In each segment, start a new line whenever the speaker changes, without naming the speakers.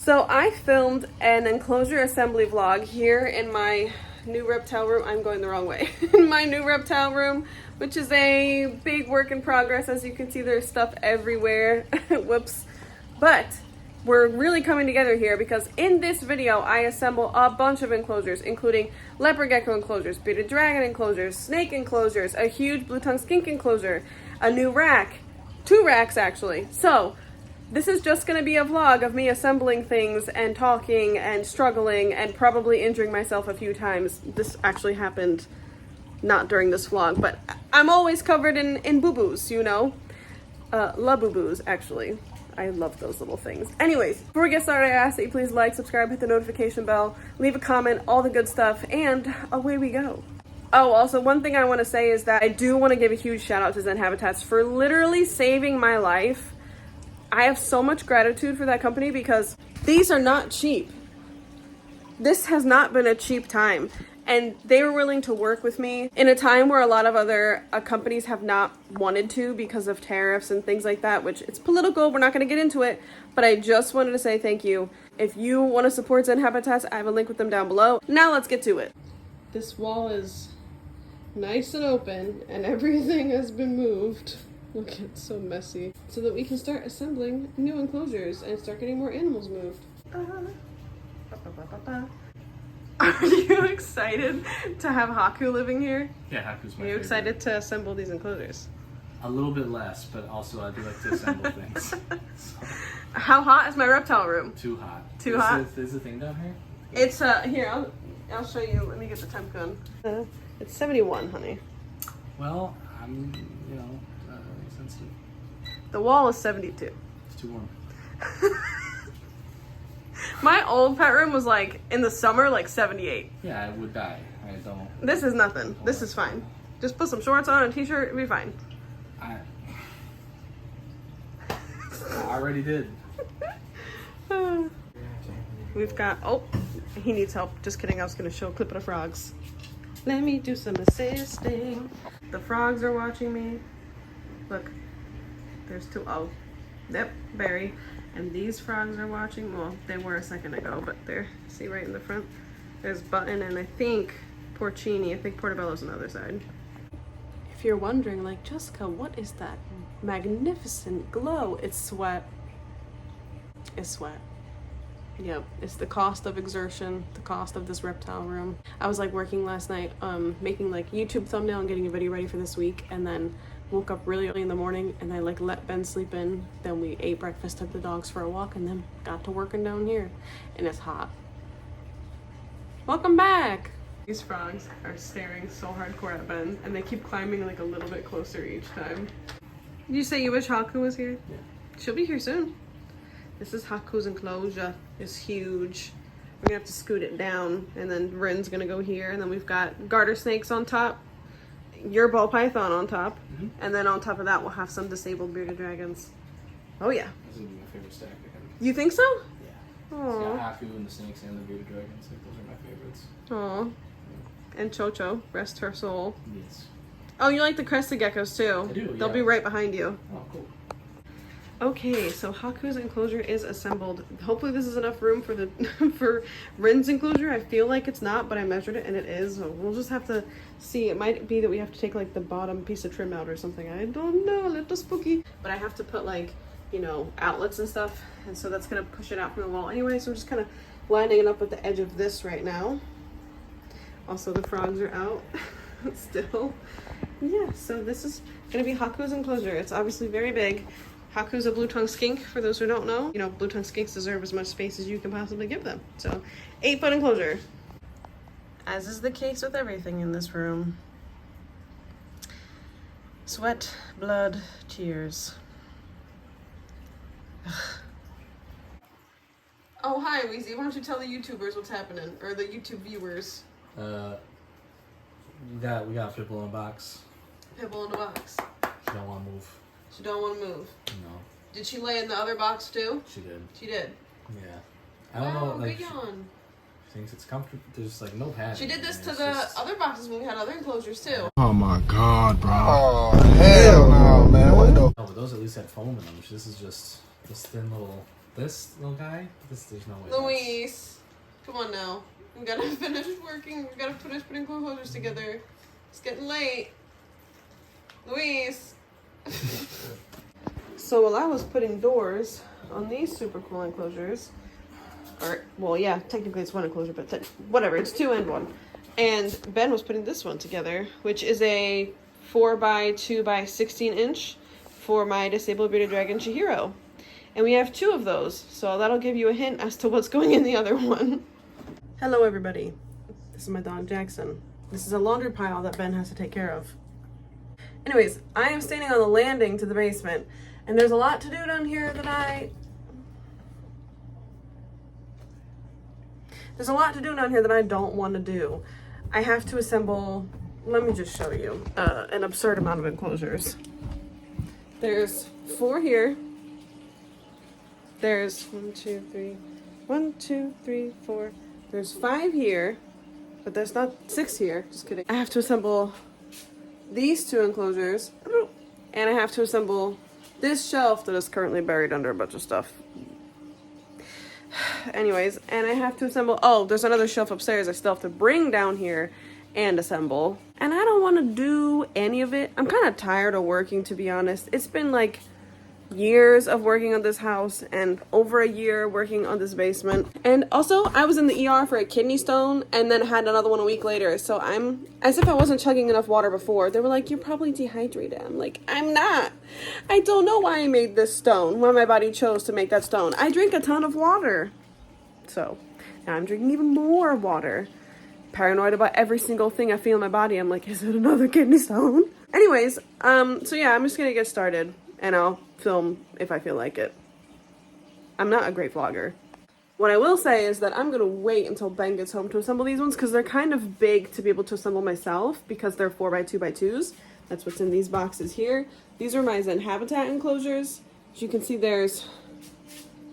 So I filmed an enclosure assembly vlog here in my new reptile room. I'm going the wrong way. In my new reptile room, which is a big work in progress. As you can see, there's stuff everywhere. Whoops. But we're really coming together here because in this video, I assemble a bunch of enclosures, including leopard gecko enclosures, bearded dragon enclosures, snake enclosures, a huge blue-tongued skink enclosure, a new rack, 2 racks actually. So this is just going to be a vlog of me assembling things and talking and struggling and probably injuring myself a few times. This actually happened not during this vlog, but I'm always covered in boo-boos, you know? La boo-boos, actually. I love those little things. Anyways, before we get started, I ask that you please like, subscribe, hit the notification bell, leave a comment, all the good stuff, and away we go. Oh, also, one thing I want to say is that I do want to give a huge shout out to Zen Habitats for literally saving my life. I have so much gratitude for that company because these are not cheap. This has not been a cheap time. And they were willing to work with me in a time where a lot of other companies have not wanted to because of tariffs and things like that, which it's political. We're not going to get into it, but I just wanted to say thank you. If you want to support Zen Habitats, I have a link with them down below. Now let's get to it. This wall is nice and open and everything has been moved. Look, it's so messy. So that we can start assembling new enclosures and start getting more animals moved. Are you excited to have Haku living here?
Yeah, Haku's my favorite.
Are you excited to assemble these enclosures?
A little bit less, but also I do like to assemble things. So.
How hot is my reptile room?
Too hot.
Too hot?
Is the thing down here?
It's, here, I'll show you. Let me get the temp gun. It's 71, honey.
Well, I'm, sensitive.
The wall is 72.
It's too warm.
My old pet room was like, in the summer, like 78.
Yeah, I would die. I don't.
This is nothing. This is fine. Just put some shorts on and a t-shirt, it'll be fine.
I already did.
We've got, oh, he needs help. Just kidding, I was gonna show a clip of the frogs. Let me do some assisting. The frogs are watching me. Look, there's 2, oh, yep, Barry. And these frogs are watching. Well, they were a second ago, but they're, see right in the front? There's Button and I think Porcini. I think Portobello's on the other side. If you're wondering, like, Jessica, what is that magnificent glow? It's sweat. It's sweat. Yep, it's the cost of exertion, the cost of this reptile room. I was like working last night, making like YouTube thumbnail and getting a video ready for this week, and then woke up really early in the morning and I like let Ben sleep in. Then we ate breakfast, took the dogs for a walk, and then got to working down here. And it's hot. Welcome back! These frogs are staring so hardcore at Ben, and they keep climbing like a little bit closer each time. Did you say you wish Haku was here?
Yeah.
She'll be here soon. This is Haku's enclosure. It's huge. We're gonna have to scoot it down, and then Rin's gonna go here, and then we've got garter snakes on top, your ball python on top, and then on top of that we'll have some disabled bearded dragons. Oh yeah.
This is my favorite stack.
You think so?
Yeah.
Aww.
Yeah, Haku and the snakes and the bearded dragons. Like, those are my favorites.
Aww. And Chocho, rest her soul.
Yes.
Oh, you like the crested geckos too?
I do,
They'll
yeah.
be right behind you.
Oh, cool.
Okay, so Haku's enclosure is assembled. Hopefully this is enough room for the for Rin's enclosure. I feel like it's not, but I measured it and it is. So we'll just have to see. It might be that we have to take like the bottom piece of trim out or something. I don't know, a little spooky. But I have to put like, you know, outlets and stuff. And so that's gonna push it out from the wall anyway. So I'm just kind of lining it up with the edge of this right now. Also the frogs are out still. Yeah, so this is gonna be Haku's enclosure. It's obviously very big. Haku's a blue-tongued skink, for those who don't know. You know, blue-tongued skinks deserve as much space as you can possibly give them. So, 8-foot enclosure. As is the case with everything in this room. Sweat, blood, tears. Oh, hi, Weezy. Why don't you tell the YouTubers what's happening? Or the YouTube viewers.
We got Pitbull in a box.
Pitbull in a box.
She don't want to move.
She don't want to move.
No.
Did she lay in the other box too?
She did.
She did.
Yeah. I don't know. Like,
good yawn.
She thinks it's comfortable. There's like no padding.
She did this to the other boxes when we had other enclosures too.
Oh my god, bro. Oh hell no, man. What the?
Oh, but those at least had foam in them. This is just this thin little This little guy, there's no way.
Luis, come on now. We gotta finish working. We gotta finish putting enclosures together. It's getting late. Luis. So while I was putting doors on these super cool enclosures, or, well, yeah, technically it's one enclosure, but whatever, it's 2 and 1. And Ben was putting this one together, which is a 4x2x16 inch for my disabled bearded dragon Chihiro. And we have 2 of those, so that'll give you a hint as to what's going in the other one. Hello everybody, this is my dog Jackson. This is a laundry pile that Ben has to take care of. Anyways, I am standing on the landing to the basement, and there's a lot to do down here that There's a lot to do down here that I don't want to do. I have to assemble, let me just show you, an absurd amount of enclosures. There's 4 here. There's 1, 2, 3, 4. There's 5 here, but there's not 6 here. Just kidding. I have to assemble these 2 enclosures, and I have to assemble this shelf that is currently buried under a bunch of stuff. Anyways, and I have to assemble, oh, there's another shelf upstairs I still have to bring down here and assemble. And I don't want to do any of it. I'm kind of tired of working, to be honest. It's been like years of working on this house and over a year working on this basement. And also, I was in the ER for a kidney stone and then had another one a week later. So I'm, as if I wasn't chugging enough water before. They were like, you're probably dehydrated. I'm like, I'm not. I don't know why I made this stone, why my body chose to make that stone. I drink a ton of water. So now I'm drinking even more water. Paranoid about every single thing I feel in my body. I'm like, is it another kidney stone? Anyways, so yeah, I'm just gonna get started and I'll film if I feel like it. I'm not a great vlogger. What I will say is that I'm gonna wait until Ben gets home to assemble these ones because they're kind of big to be able to assemble myself because they're 4x2x2s. That's what's in these boxes here. These are my Zen Habitat enclosures. As you can see, there's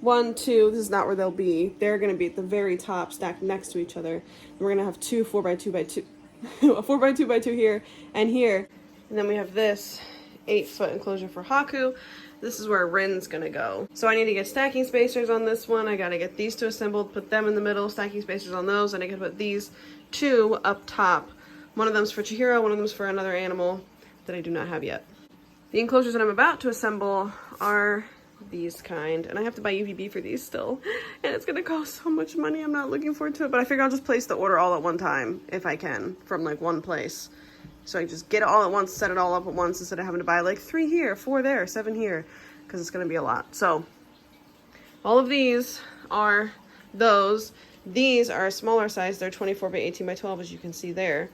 1, 2, this is not where they'll be. They're gonna be at the very top stacked next to each other. And we're gonna have 2 4x2x2, a 4x2x2 here and here. And then we have this 8-foot enclosure for Haku. This is where Rin's gonna go. So I need to get stacking spacers on this one. I gotta get these 2 assembled, put them in the middle, stacking spacers on those, and I can put these 2 up top. One of them's for Chihiro, one of them's for another animal that I do not have yet. The enclosures that I'm about to assemble are these kind, and I have to buy UVB for these still, and it's gonna cost so much money. I'm not looking forward to it, but I figure I'll just place the order all at one time if I can from like one place. So I just get it all at once, set it all up at once instead of having to buy like 3 here, 4 there, 7 here, because it's gonna be a lot. So all of these are those. These are a smaller size. They're 24 by 18 by 12, as you can see there.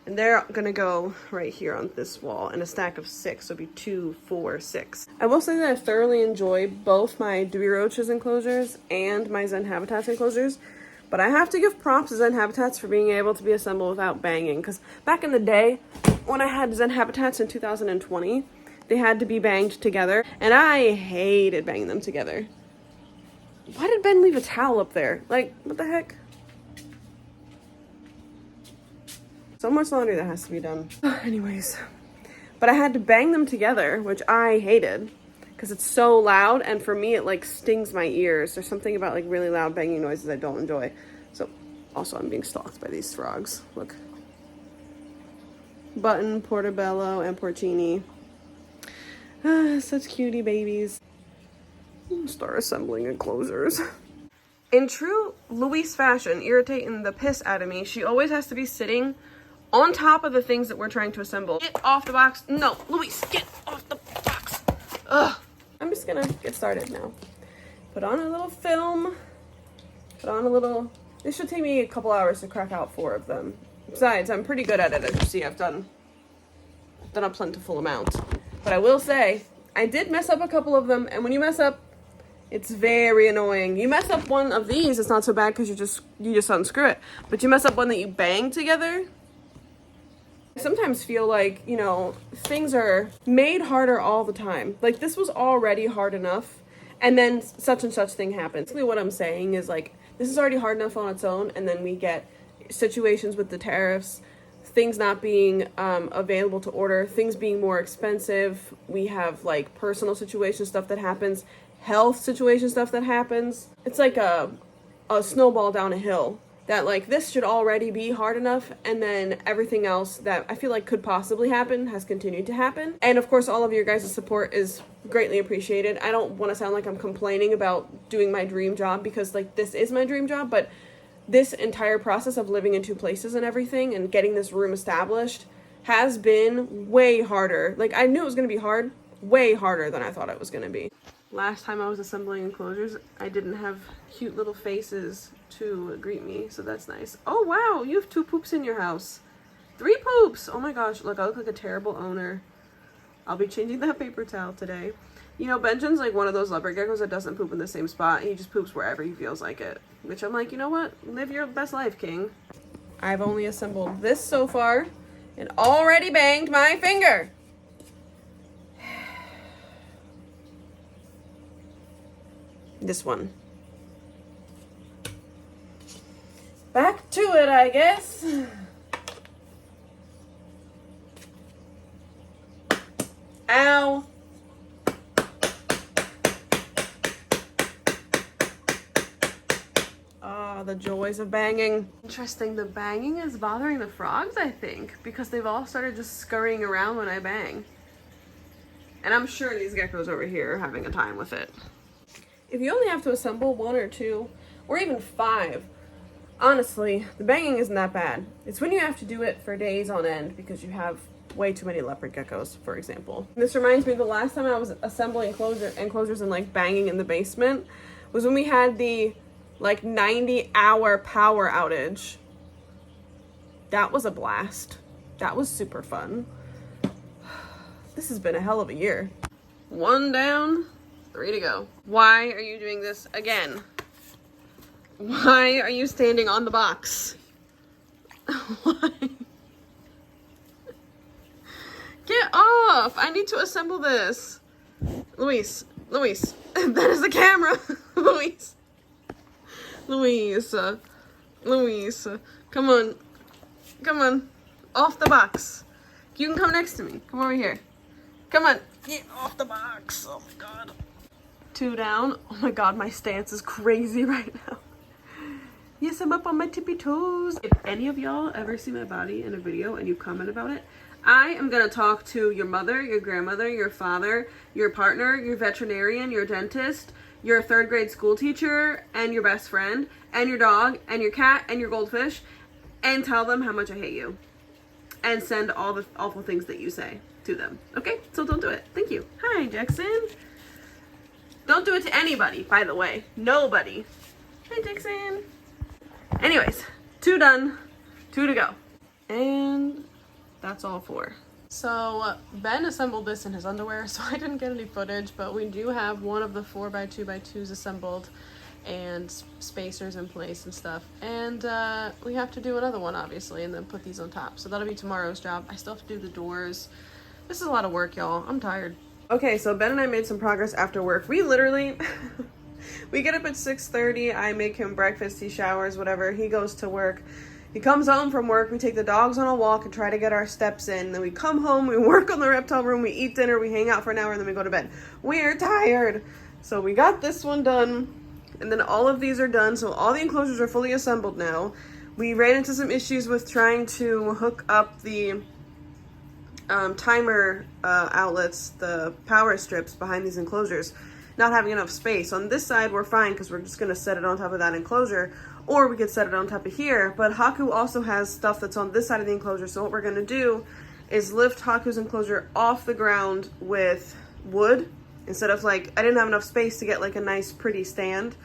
And they're gonna go right here on this wall in a stack of 6, so it'll be 2, 4, 6. I will say that I thoroughly enjoy both my Dewey Roaches enclosures and my Zen Habitats enclosures, but I have to give props to Zen Habitats for being able to be assembled without banging, because back in the day, when I had Zen Habitats in 2020, they had to be banged together, and I hated banging them together. Why did Ben leave a towel up there? Like, what the heck? So much laundry that has to be done. Anyways, but I had to bang them together, which I hated because it's so loud, and for me it like stings my ears. There's something about like really loud banging noises I don't enjoy. So also I'm being stalked by these frogs. Look. Button, Portobello, and Porcini. Such cutie babies. Start assembling enclosures. In true Louise fashion, irritating the piss out of me, she always has to be sitting on top of the things that we're trying to assemble. Get off the box. No, Louise, get off the box. Ugh. I'm just gonna get started now. Put on a little film. Put on a little... This should take me a couple hours to crack out 4 of them. Besides, I'm pretty good at it, as you see. I've done a plentiful amount. But I will say, I did mess up a couple of them, and when you mess up, it's very annoying. You mess up one of these, it's not so bad because you just unscrew it. But you mess up one that you bang together, I sometimes feel like, you know, things are made harder all the time. Like, this was already hard enough, and then such and such thing happens. Basically what I'm saying is, like, this is already hard enough on its own, and then we get situations with the tariffs, things not being available to order, things being more expensive. We have, like, personal situation stuff that happens, health situation stuff that happens. It's like a snowball down a hill. That like this should already be hard enough, and then everything else that I feel like could possibly happen has continued to happen. And of course all of your guys' support is greatly appreciated. I don't want to sound like I'm complaining about doing my dream job, because like this is my dream job, but this entire process of living in two places and everything and getting this room established has been way harder. Like I knew it was going to be hard, way harder than I thought it was going to be. Last time I was assembling enclosures, I didn't have cute little faces to greet me, so that's nice. Oh wow, you have 2 poops in your house. 3 poops! Oh my gosh, look, I look like a terrible owner. I'll be changing that paper towel today. You know, Benjamin's like one of those leopard geckos that doesn't poop in the same spot. He just poops wherever he feels like it. Which I'm like, you know what? Live your best life, king. I've only assembled this so far and already banged my finger. This one. Back to it, I guess. Ow. Ah, the joys of banging. Interesting, the banging is bothering the frogs, I think, because they've all started just scurrying around when I bang. And I'm sure these geckos over here are having a time with it. If you only have to assemble 1 or 2, or even 5, honestly, the banging isn't that bad. It's when you have to do it for days on end because you have way too many leopard geckos, for example. This reminds me of the last time I was assembling enclosures and like banging in the basement was when we had the like 90-hour power outage. That was a blast. That was super fun. This has been a hell of a year. 1 down, 3 to go. Why are you doing this again? Why are you standing on the box? Why? Get off! I need to assemble this. Luis, that is the camera. Luis, come on, off the box. You can come next to me. Come over here. Come on, get off the box. Oh my god. 2 down. Oh my god, my stance is crazy right now. Yes, I'm up on my tippy toes. If any of y'all ever see my body in a video and you comment about it, I am gonna talk to your mother, your grandmother, your father, your partner, your veterinarian, your dentist, your 3rd grade school teacher, and your best friend, and your dog, and your cat, and your goldfish, and tell them how much I hate you. And send all the awful things that you say to them. Okay? So don't do it. Thank you. Hi, Jackson. Don't do it to anybody, by the way. Nobody. Hi, Jackson. Anyways, 2 done, 2 to go. And that's all 4. So Ben assembled this in his underwear, so I didn't get any footage, but we do have one of the 4x2x2s assembled and spacers in place and stuff. And we have to do another one, obviously, and then put these on top. So that'll be tomorrow's job. I still have to do the doors. This is a lot of work, y'all. I'm tired. Okay, so Ben and I made some progress after work. We literally... we get up at 6:30. I make him breakfast. He showers, whatever. He goes to work. He comes home from work. We take the dogs on a walk and try to get our steps in. Then we come home. We work on the reptile room. We eat dinner. We hang out for an hour, and then we go to bed. We're tired. So we got this one done. And then all of these are done. So all the enclosures are fully assembled now. We ran into some issues with trying to hook up the timer outlets, the power strips behind these enclosures. Not having enough space. On this side, we're fine because we're just going to set it on top of that enclosure, or we could set it on top of here. But Haku also has stuff that's on this side of the enclosure. So what we're going to do is lift Haku's enclosure off the ground with wood instead of like, I didn't have enough space to get like a nice pretty stand.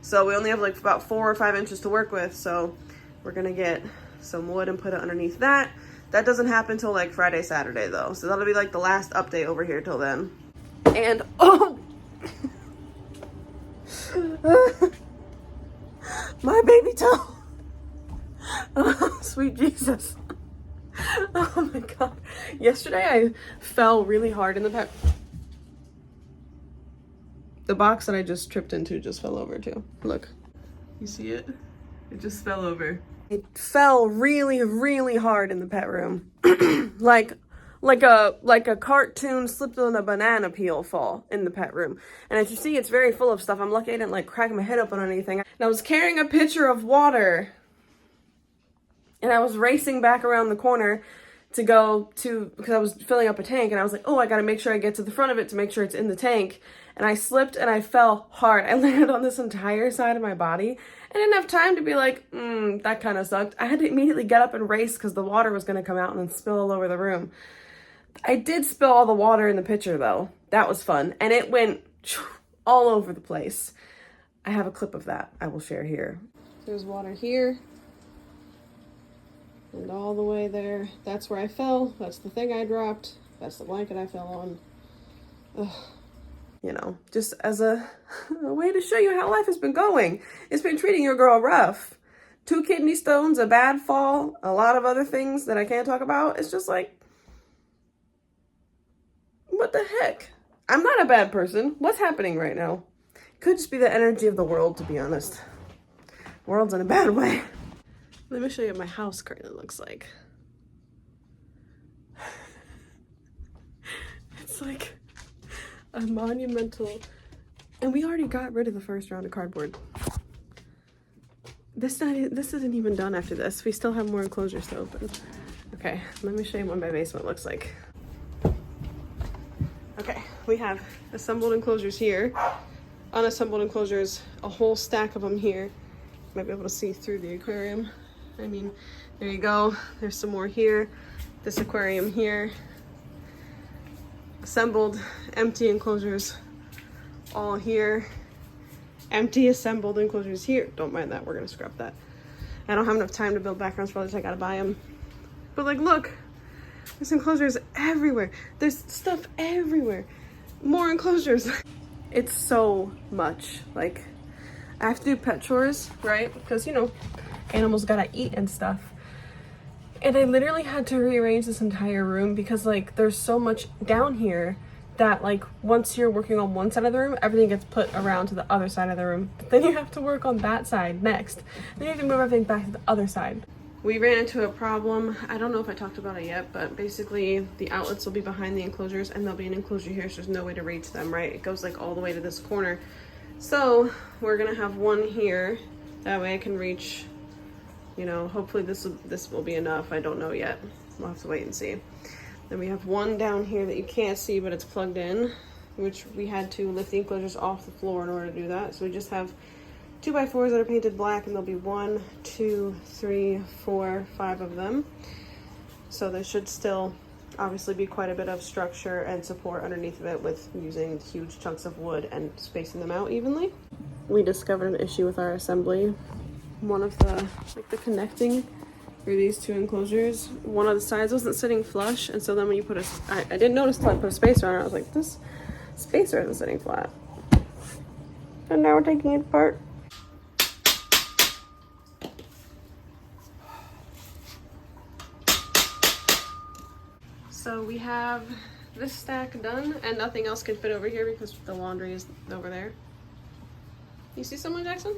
So we only have like about 4 or 5 inches to work with. So we're going to get some wood and put it underneath that. That doesn't happen till like Friday, Saturday though. So that'll be like the last update over here till then. And, oh! My baby toe. Oh, sweet Jesus. Oh my god. Yesterday I fell really hard in the pet. The box that I just tripped into just fell over too. Look. You see it? It just fell over. It fell really, really hard in the pet room. Like like a cartoon slipped on a banana peel fall in the pet room. And as you see, it's very full of stuff. I'm lucky I didn't like crack my head open on anything. And I was carrying a pitcher of water and I was racing back around the corner to go to, because I was filling up a tank, and I was like, oh, I gotta make sure I get to the front of it to make sure it's in the tank. And I slipped and I fell hard. I landed on this entire side of my body. I didn't have time to be like, that kind of sucked. I had to immediately get up and race because the water was gonna come out and then spill all over the room. I did spill all the water in the pitcher though. That was fun. And it went all over the place. I have a clip of that I will share here. There's water here. And all the way there. That's where I fell. That's the thing I dropped. That's the blanket I fell on. Ugh. You know, just as a way to show you how life has been going. It's been treating your girl rough. 2 kidney stones, a bad fall, a lot of other things that I can't talk about. It's just like, what the heck? I'm not a bad person. What's happening right now? Could just be the energy of the world, to be honest. World's in a bad way. Let me show you what my house currently looks like. It's like a monumental, and we already got rid of the first round of cardboard. This isn't even done after this. We still have more enclosures to open. Okay, let me show you what my basement looks like. Okay, we have assembled enclosures here, unassembled enclosures, a whole stack of them here. You might be able to see through the aquarium. I mean, there you go. There's some more here. This aquarium here. Assembled, empty enclosures all here. Empty assembled enclosures here. Don't mind that, we're gonna scrap that. I don't have enough time to build backgrounds for this, I gotta buy them. But like, look, there's enclosures everywhere. There's stuff everywhere. More enclosures. It's so much. Like, I have to do pet chores, right? Because, you know, animals gotta eat and stuff. And I literally had to rearrange this entire room because like there's so much down here that like once you're working on one side of the room, everything gets put around to the other side of the room. But then you have to work on that side next. Then you have to move everything back to the other side. We ran into a problem. I don't know if I talked about it yet, but basically the outlets will be behind the enclosures and there'll be an enclosure here, so there's no way to reach them, right? It goes like all the way to this corner. So we're gonna have one here. That way I can reach, you know, hopefully this will be enough. I don't know yet. We'll have to wait and see. Then we have one down here that you can't see, but it's plugged in, which we had to lift the enclosures off the floor in order to do that. So we just have 2x4s that are painted black, and there'll be 1, 2, 3, 4, 5 of them. So there should still obviously be quite a bit of structure and support underneath of it with using huge chunks of wood and spacing them out evenly. We discovered an issue with our assembly. One of the, like the connecting for these two enclosures, one of the sides wasn't sitting flush, and so then when you put I didn't notice till I put a spacer on it. I was like, this spacer isn't sitting flat. And now we're taking it apart. So we have this stack done, and nothing else can fit over here because the laundry is over there. You see someone, Jackson?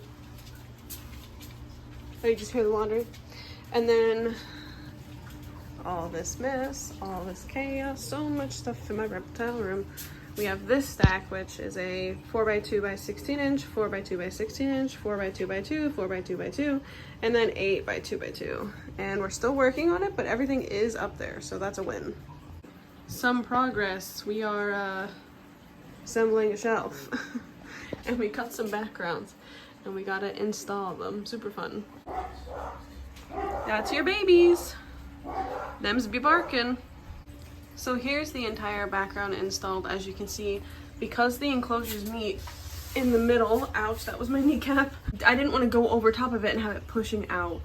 Oh, you just hear the laundry? And then all this mess, all this chaos, so much stuff in my reptile room. We have this stack, which is a 4x2 by 16 inch, 4x2 by 16 inch, 4x2 by 2, 4x2 by 2, and then 8x2 by 2. And we're still working on it, but everything is up there, so that's a win. Some progress. We are assembling a shelf. And we cut some backgrounds. And we gotta install them. Super fun. That's your babies. Them's be barking. So here's the entire background installed. As you can see, because the enclosures meet in the middle, ouch, that was my kneecap, I didn't want to go over top of it and have it pushing out.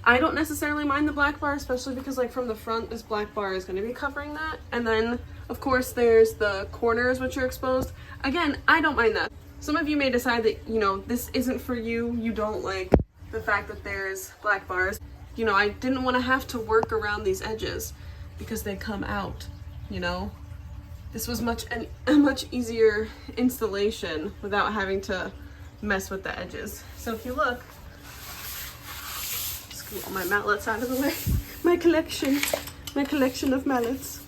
I don't necessarily mind the black bar, especially because like from the front, this black bar is going to be covering that. And then of course there's the corners which are exposed. Again, I don't mind that. Some of you may decide that, you know, this isn't for you. You don't like the fact that there's black bars. You know, I didn't want to have to work around these edges because they come out, you know. This was a much easier installation without having to mess with the edges. So if you look, just get all my mallets out of the way. My collection of mallets.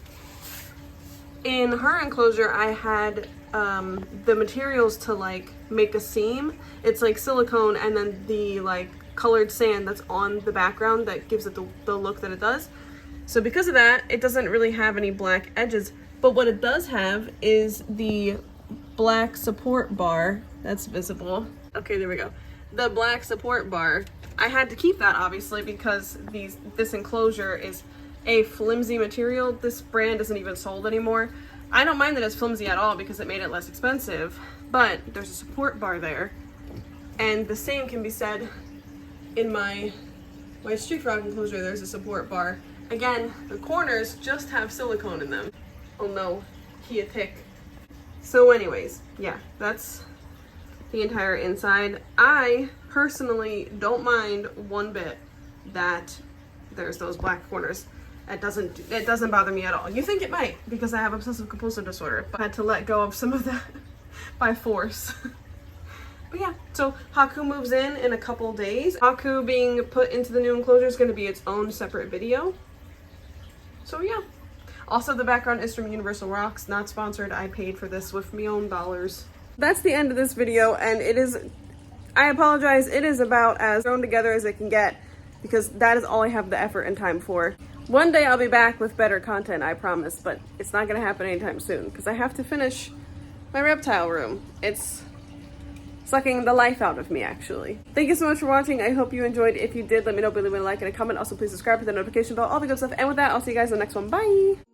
In her enclosure, I had the materials to like make a seam. It's like silicone and then the like colored sand that's on the background that gives it the look that it does. So because of that, it doesn't really have any black edges. But what it does have is the black support bar that's visible. Okay, there we go. The black support bar. I had to keep that obviously because this enclosure is a flimsy material. This brand isn't even sold anymore. I don't mind that it's flimsy at all because it made it less expensive, but there's a support bar there. And the same can be said in my street frog enclosure. There's a support bar. Again, the corners just have silicone in them. Oh no, he a tick. So anyways, yeah, that's the entire inside. I personally don't mind one bit that there's those black corners. It doesn't bother me at all. You think it might because I have obsessive compulsive disorder, but I had to let go of some of that by force. But yeah, so Haku moves in a couple days. Haku being put into the new enclosure is going to be its own separate video. So yeah. Also, the background is from Universal Rocks, not sponsored. I paid for this with my own dollars. That's the end of this video, and it is, I apologize, it is about as thrown together as it can get because that is all I have the effort and time for. One day I'll be back with better content, I promise, but it's not going to happen anytime soon because I have to finish my reptile room. It's sucking the life out of me, actually. Thank you so much for watching. I hope you enjoyed. If you did, let me know by leaving a like and a comment. Also, please subscribe to the notification bell, all the good stuff. And with that, I'll see you guys in the next one. Bye!